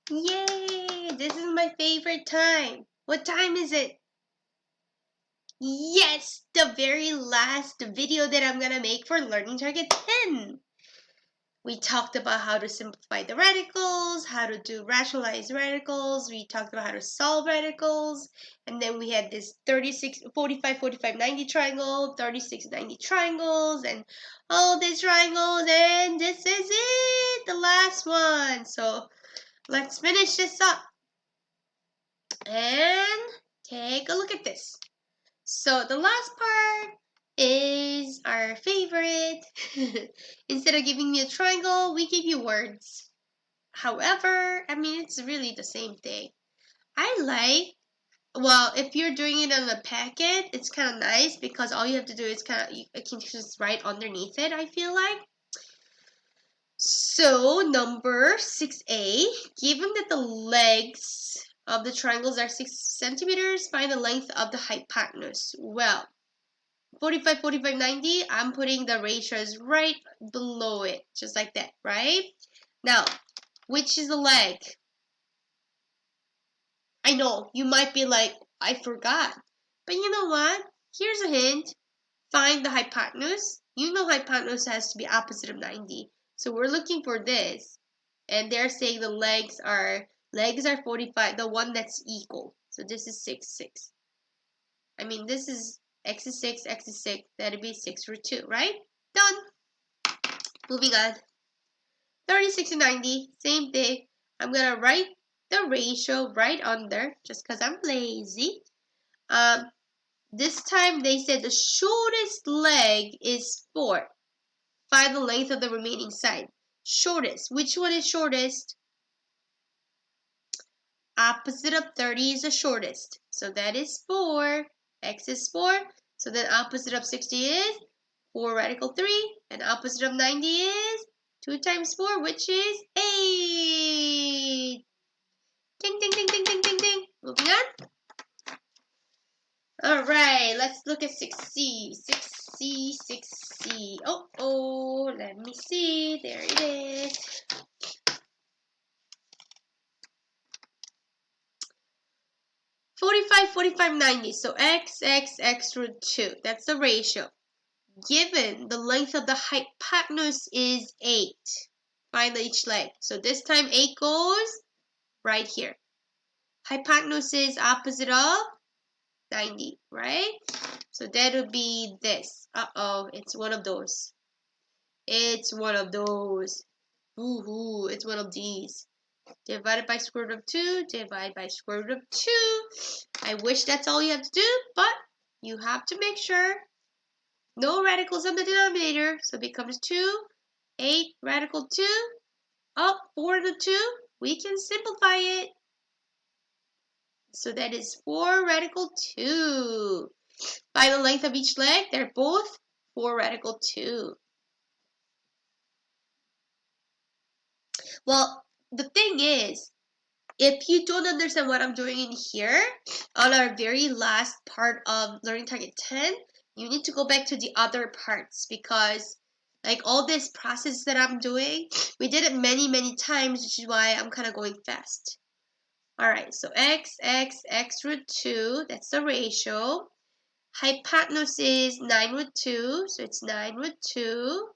Yay! This is my favorite time. What time is it? Yes, the very last video that I'm gonna make for Learning Target 10. We talked about how to simplify the radicals, how to do rationalized radicals, we talked about how to solve radicals, and then we had this 36, 45, 45, 90 triangle, 36, 90 triangles, and all these triangles, and this is it, the last one. So let's finish this up and take a look at this. So the last part is our favorite. Instead of giving me a triangle, we give you words. However, I mean, it's really the same thing. Well, if you're doing it on a packet, it's kind of nice because all you have to do is you can just write underneath it, I feel like. So, number 6A, given that the legs of the triangles are 6 centimeters, find the length of the hypotenuse. Well, 45, 45, 90, I'm putting the ratios right below it, just like that, right? Now, which is the leg? I know, you might be like, I forgot. But you know what? Here's a hint. Find the hypotenuse. You know hypotenuse has to be opposite of 90. So we're looking for this. And they're saying the legs are 45, the one that's equal. So this is 6, 6. I mean, this is x is 6, x is 6. That'd be 6 root 2, right? Done. Moving on. 36 and 90, same thing. I'm going to write the ratio right under, just because I'm lazy. This time they said the shortest leg is 4. Find the length of the remaining side. Shortest. Which one is shortest? Opposite of 30 is the shortest. So that is 4. X is 4. So then opposite of 60 is 4 radical 3. And opposite of 90 is 2 times 4, which is 8. Ding, ding, ding, ding, ding, ding, ding. Moving on. Alright, let's look at 6C. 6C, 6C. Oh, let me see. There it is. "45, 45, 90. So x root 2. That's the ratio. Given the length of the hypotenuse is 8. Find each leg. So this time 8 goes right here. Hypotenuse is opposite of 90, right? So that would be this. Uh-oh, it's one of those. It's one of those. Woohoo, it's one of these. Divided by square root of 2, divide by square root of 2. I wish that's all you have to do, but you have to make sure no radicals on the denominator. So it becomes 2, 8 radical 2, up 4 to 2. We can simplify it. So that is 4 radical 2. By the length of each leg, they're both 4 radical 2. Well, the thing is, if you don't understand what I'm doing in here, on our very last part of Learning Target 10, you need to go back to the other parts because like all this process that I'm doing, we did it many, many times, which is why I'm kind of going fast. Alright, so x root 2, that's the ratio. Hypotenuse is 9 root 2, so it's 9 root 2.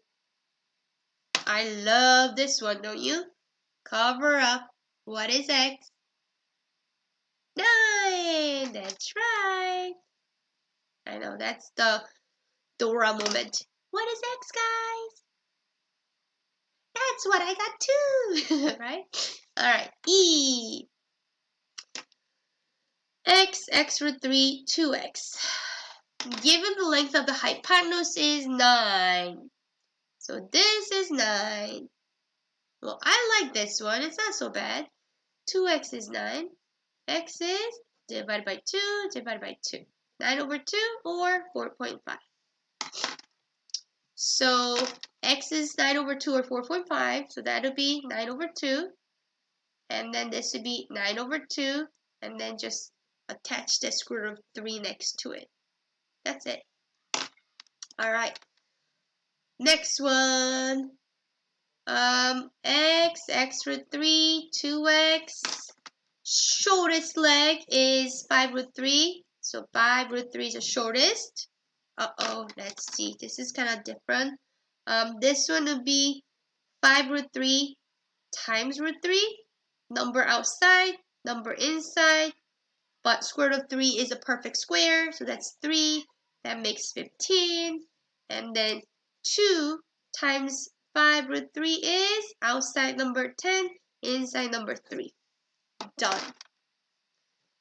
I love this one, don't you? Cover up. What is x? 9! That's right. I know, that's the Dora moment. What is x, guys? That's what I got too, right? Alright, E. X root 3, 2x. Given the length of the hypotenuse is 9. So this is 9. Well, I like this one. It's not so bad. 2x is 9. X is divided by 2, divided by 2. 9 over 2 or 4.5. So x is 9 over 2 or 4.5. So that would be 9 over 2. And then this would be 9 over 2. And then just attach the square root of 3 next to it. That's it. Alright. Next one. X root 3, 2x. shortest leg is 5 root 3. So 5 root 3 is the shortest. Let's see. This is kind of different. This one would be 5 root 3 times root 3. Number outside, number inside. But square root of 3 is a perfect square. So that's 3. That makes 15. And then 2 times 5 root 3 is outside number 10, inside number 3. Done.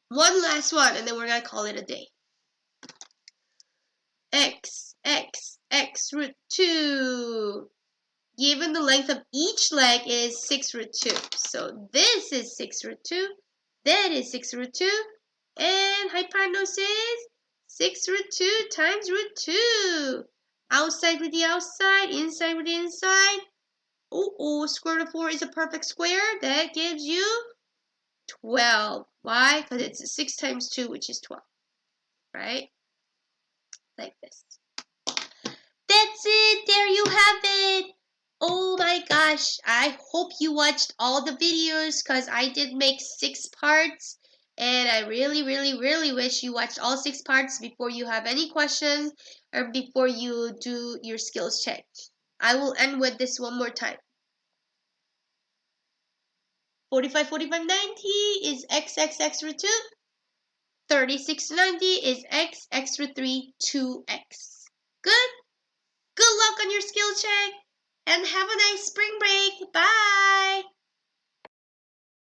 One last one, and then we're going to call it a day. X root 2. Given the length of each leg is 6 root 2. So this is 6 root 2. That is 6 root 2. And hypotenuse is 6 root 2 times root 2. Outside with the outside, inside with the inside. Square root of 4 is a perfect square. That gives you 12. Why? Because it's 6 times 2, which is 12. Right? Like this. That's it. There you have it. Oh my gosh. I hope you watched all the videos because I did make 6 parts. And I really, really, really wish you watched all 6 parts before you have any questions or before you do your skills check. I will end with this one more time. 45, 45, 90 is x root 2. 36, 90 is x root 3, 2x. Good? Good luck on your skill check and have a nice spring break. Bye!